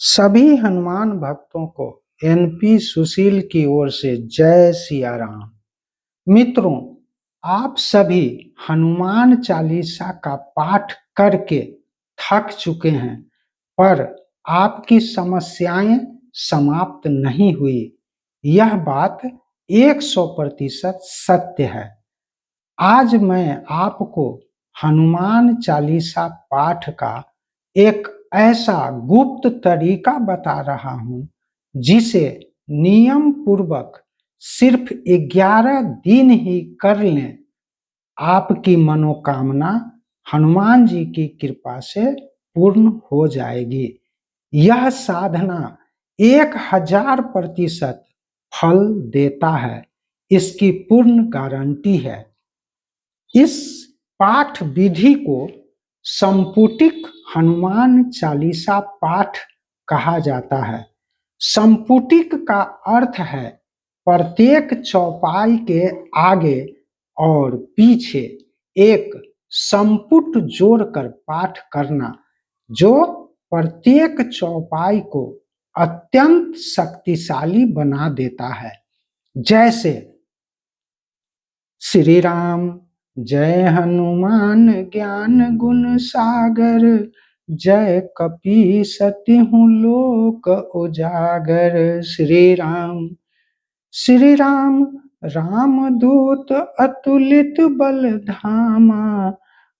सभी हनुमान भक्तों को एनपी सुशील की ओर से जय सिया राम। मित्रों, आप सभी हनुमान चालीसा का पाठ करके थक चुके हैं, पर आपकी समस्याएं समाप्त नहीं हुई। यह बात 100% सत्य है। आज मैं आपको हनुमान चालीसा पाठ का एक ऐसा गुप्त तरीका बता रहा हूं जिसे नियम पूर्वक सिर्फ 11 दिन ही कर लें, आपकी मनोकामना हनुमान जी की कृपा से पूर्ण हो जाएगी। यह साधना 1000% फल देता है, इसकी पूर्ण गारंटी है। इस पाठ विधि को संपुटिक हनुमान चालीसा पाठ कहा जाता है। संपुटिक का अर्थ है प्रत्येक चौपाई के आगे और पीछे एक संपुट जोड़कर पाठ करना, जो प्रत्येक चौपाई को अत्यंत शक्तिशाली बना देता है। जैसे श्री राम जय हनुमान ज्ञान गुण सागर, जय कपीसति लोक उजागर। श्री राम रामदूत अतुलित बल धामा,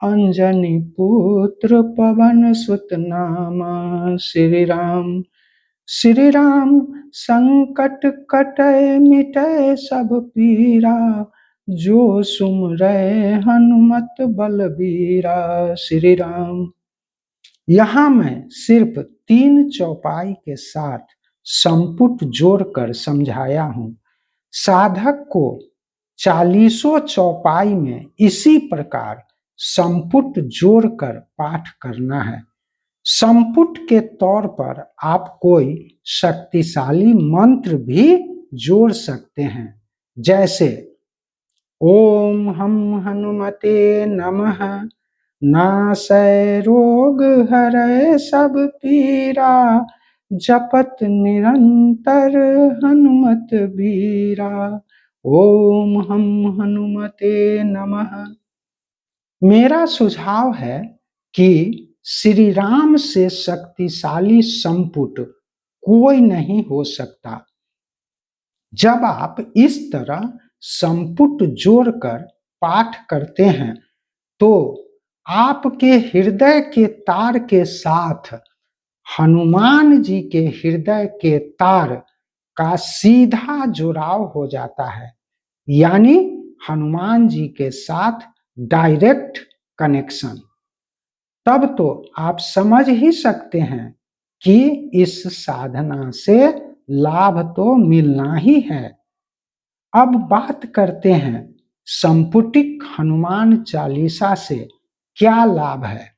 अंजनी पुत्र पवन सुत नामा। श्री राम संकट कटै मिटै सब पीरा, जो सुमरै हनुमत बलबीरा। श्री राम। यहाँ मैं सिर्फ 3 चौपाई के साथ संपुट जोड़कर समझाया हूँ। साधक को 40 चौपाई में इसी प्रकार संपुट जोड़कर पाठ करना है। संपुट के तौर पर आप कोई शक्तिशाली मंत्र भी जोड़ सकते हैं, जैसे ओम हम हनुमते नमः, नासै रोग हरै सब पीरा, जपत निरंतर हनुमत बीरा। ओम हम हनुमते नमः। मेरा सुझाव है कि श्री राम से शक्तिशाली संपुट कोई नहीं हो सकता। जब आप इस तरह संपुट जोड़कर पाठ करते हैं तो आपके हृदय के तार के साथ हनुमान जी के हृदय के तार का सीधा जुड़ाव हो जाता है, यानी हनुमान जी के साथ डायरेक्ट कनेक्शन। तब तो आप समझ ही सकते हैं कि इस साधना से लाभ तो मिलना ही है। अब बात करते हैं संपुटिक हनुमान चालीसा से क्या लाभ है।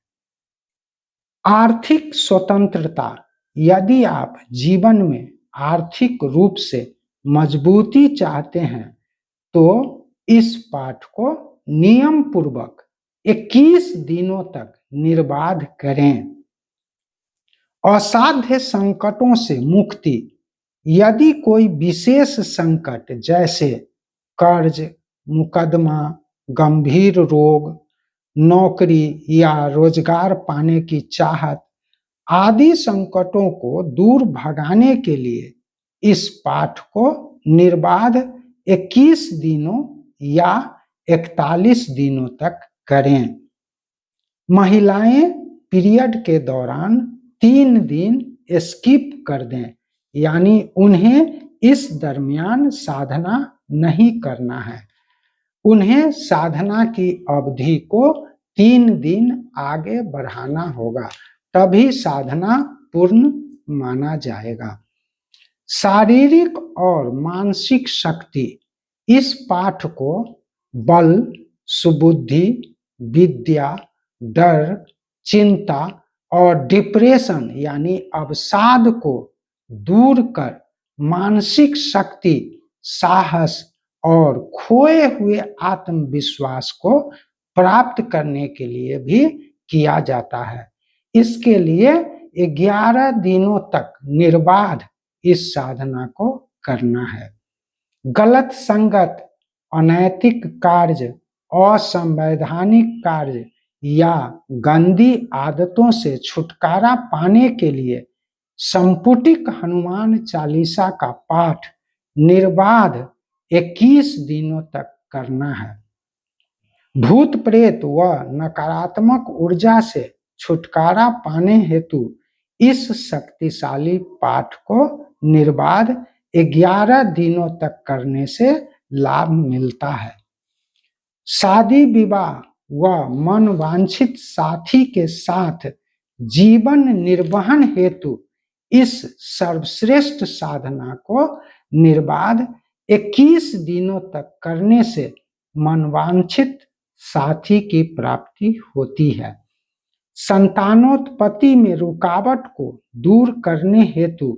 आर्थिक स्वतंत्रता। यदि आप जीवन में आर्थिक रूप से मजबूती चाहते हैं तो इस पाठ को नियम पूर्वक 21 दिनों तक निर्बाध करें। असाध्य संकटों से मुक्ति। यदि कोई विशेष संकट जैसे कर्ज, मुकदमा, गंभीर रोग, नौकरी या रोजगार पाने की चाहत आदि संकटों को दूर भगाने के लिए इस पाठ को निर्बाध 21 दिनों या 41 दिनों तक करें। महिलाएं पीरियड के दौरान 3 दिन स्किप कर दें, यानी उन्हें इस दरमियान साधना नहीं करना है। उन्हें साधना की अवधि को 3 दिन आगे बढ़ाना होगा, तभी साधना पूर्ण माना जाएगा। शारीरिक और मानसिक शक्ति। इस पाठ को बल, सुबुद्धि, विद्या, डर, चिंता और डिप्रेशन यानी अवसाद को दूर कर मानसिक शक्ति, साहस और खोए हुए आत्मविश्वास को प्राप्त करने के लिए भी किया जाता है। इसके लिए 11 दिनों तक निर्बाध इस साधना को करना है। गलत संगत, अनैतिक कार्य, असंवैधानिक कार्य या गंदी आदतों से छुटकारा पाने के लिए संपुटिक हनुमान चालीसा का पाठ निर्बाध 21 दिनों तक करना है। भूत प्रेत व नकारात्मक ऊर्जा से छुटकारा पाने हेतु इस शक्तिशाली पाठ को निर्बाध 11 दिनों तक करने से लाभ मिलता है। शादी विवाह व मनवांछित साथी के साथ जीवन निर्वहन हेतु इस सर्वश्रेष्ठ साधना को निर्बाध 21 दिनों तक करने से मनवांछित साथी की प्राप्ति होती है। संतानोत्पत्ति में रुकावट को दूर करने हेतु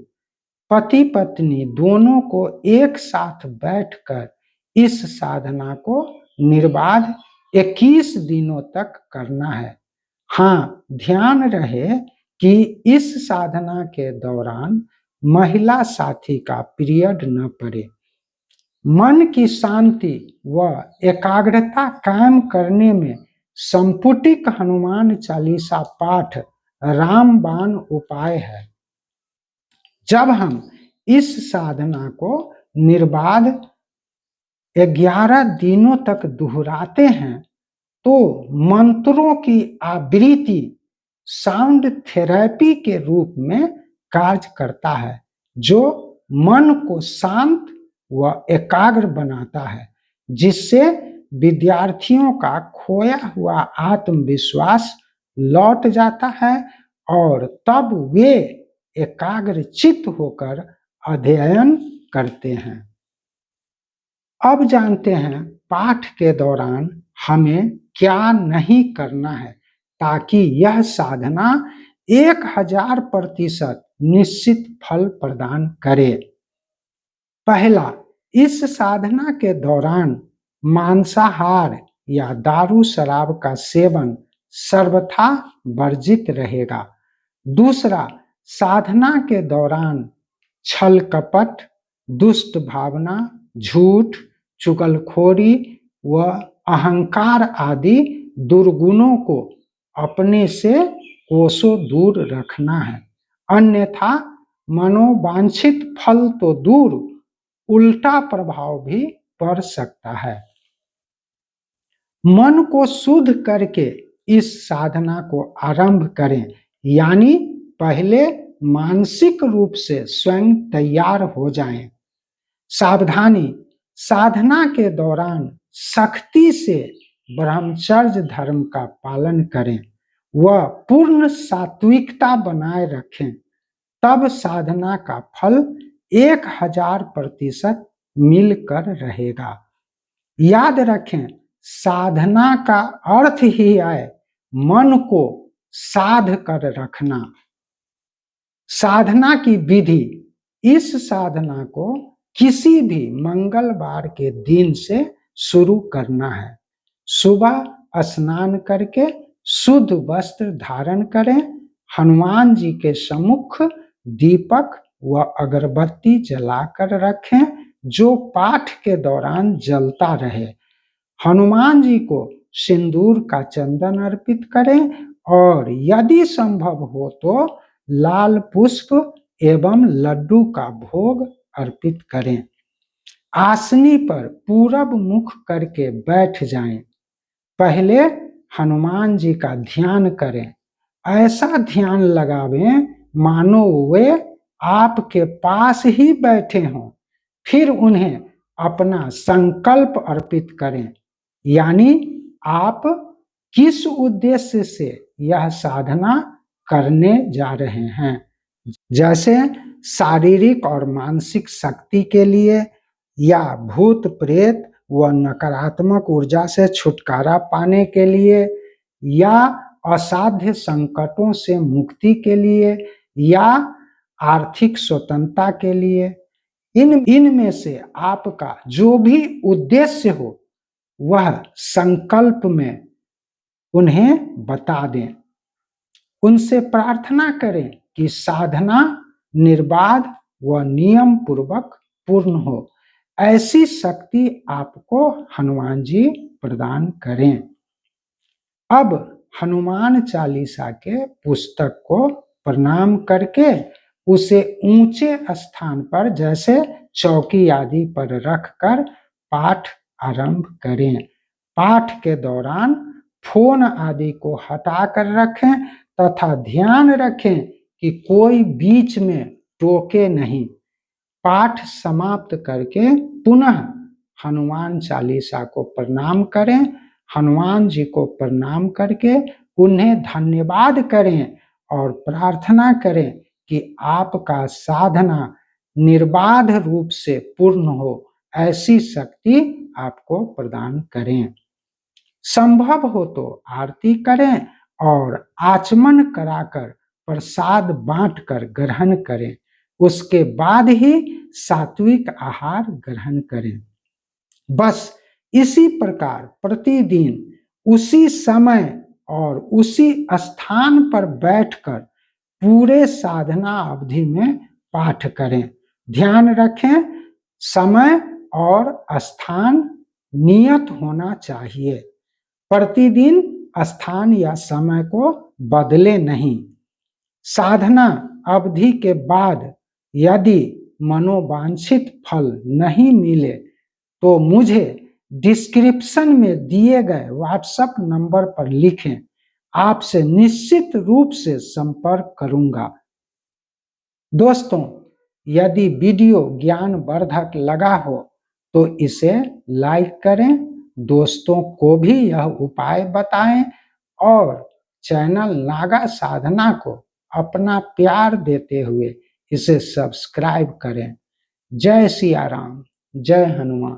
पति पत्नी दोनों को एक साथ बैठकर इस साधना को निर्बाध 21 दिनों तक करना है। हाँ, ध्यान रहे कि इस साधना के दौरान महिला साथी का पीरियड न पड़े। मन की शांति व एकाग्रता कायम करने में संपुटिक हनुमान चालीसा पाठ रामबाण उपाय है। जब हम इस साधना को निर्बाध 11 दिनों तक दोहराते हैं तो मंत्रों की आवृत्ति साउंड थेरेपी के रूप में कार्य करता है, जो मन को शांत व एकाग्र बनाता है, जिससे विद्यार्थियों का खोया हुआ आत्मविश्वास लौट जाता है और तब वे एकाग्रचित्त होकर अध्ययन करते हैं। अब जानते हैं पाठ के दौरान हमें क्या नहीं करना है ताकि यह साधना 1000% निश्चित फल प्रदान करे। पहला, इस साधना के दौरान मांसाहार या दारू शराब का सेवन सर्वथा वर्जित रहेगा। दूसरा, साधना के दौरान छल कपट, दुष्ट भावना, झूठ, चुगलखोरी व अहंकार आदि दुर्गुणों को अपने से कोसों दूर रखना है, अन्यथा मनोवांछित फल तो दूर उल्टा प्रभाव भी पड़ सकता है। मन को शुद्ध करके इस साधना को आरंभ करें, यानी पहले मानसिक रूप से स्वयं तैयार हो जाएं। सावधानी, साधना के दौरान सख्ती से ब्रह्मचर्य धर्म का पालन करें व पूर्ण सात्विकता बनाए रखें, तब साधना का फल 1000% मिलकर रहेगा। याद रखें, साधना का अर्थ ही है मन को साध कर रखना। साधना की विधि, इस साधना को किसी भी मंगलवार के दिन से शुरू करना है। सुबह स्नान करके शुद्ध वस्त्र धारण करें, हनुमान जी के सम्मुख दीपक व अगरबत्ती जलाकर रखें जो पाठ के दौरान जलता रहे। हनुमान जी को सिंदूर का चंदन अर्पित करें और यदि संभव हो तो लाल पुष्प एवं लड्डू का भोग अर्पित करें। आसनी पर पूरब मुख करके बैठ जाएं। पहले हनुमान जी का ध्यान करें। ऐसा ध्यान लगावें मानो वे आपके पास ही बैठे हों। फिर उन्हें अपना संकल्प अर्पित करें, यानी आप किस उद्देश्य से यह साधना करने जा रहे हैं, जैसे शारीरिक और मानसिक शक्ति के लिए, या भूत प्रेत व नकारात्मक ऊर्जा से छुटकारा पाने के लिए, या असाध्य संकटों से मुक्ति के लिए, या आर्थिक स्वतंत्रता के लिए। इनमें से आपका जो भी उद्देश्य हो वह संकल्प में उन्हें बता दें। उनसे प्रार्थना करें कि साधना निर्बाध व नियम पूर्वक पूर्ण हो। ऐसी शक्ति आपको हनुमान जी प्रदान करें। अब हनुमान चालीसा के पुस्तक को प्रणाम करके उसे ऊंचे स्थान पर जैसे चौकी आदि पर रखकर पाठ आरंभ करें। पाठ के दौरान फोन आदि को हटाकर रखें तथा ध्यान रखें कि कोई बीच में टोके नहीं। पाठ समाप्त करके पुनः हनुमान चालीसा को प्रणाम करें। हनुमान जी को प्रणाम करके उन्हें धन्यवाद करें और प्रार्थना करें कि आपका साधना निर्बाध रूप से पूर्ण हो, ऐसी शक्ति आपको प्रदान करें। संभव हो तो आरती करें और आचमन कराकर प्रसाद बांटकर ग्रहण करें। उसके बाद ही सात्विक आहार ग्रहण करें। बस इसी प्रकार प्रतिदिन उसी समय और उसी स्थान पर बैठकर पूरे साधना अवधि में पाठ करें। ध्यान रखें, समय और स्थान नियत होना चाहिए। प्रतिदिन स्थान या समय को बदले नहीं। साधना अवधि के बाद यदि मनोवांछित फल नहीं मिले तो मुझे डिस्क्रिप्शन में दिए गए व्हाट्सएप नंबर पर लिखें, आपसे निश्चित रूप से संपर्क करूंगा। दोस्तों, यदि वीडियो ज्ञानवर्धक लगा हो तो इसे लाइक करें, दोस्तों को भी यह उपाय बताएं और चैनल नागा साधना को अपना प्यार देते हुए इसे सब्सक्राइब करें। जय सिया राम, जय हनुमान।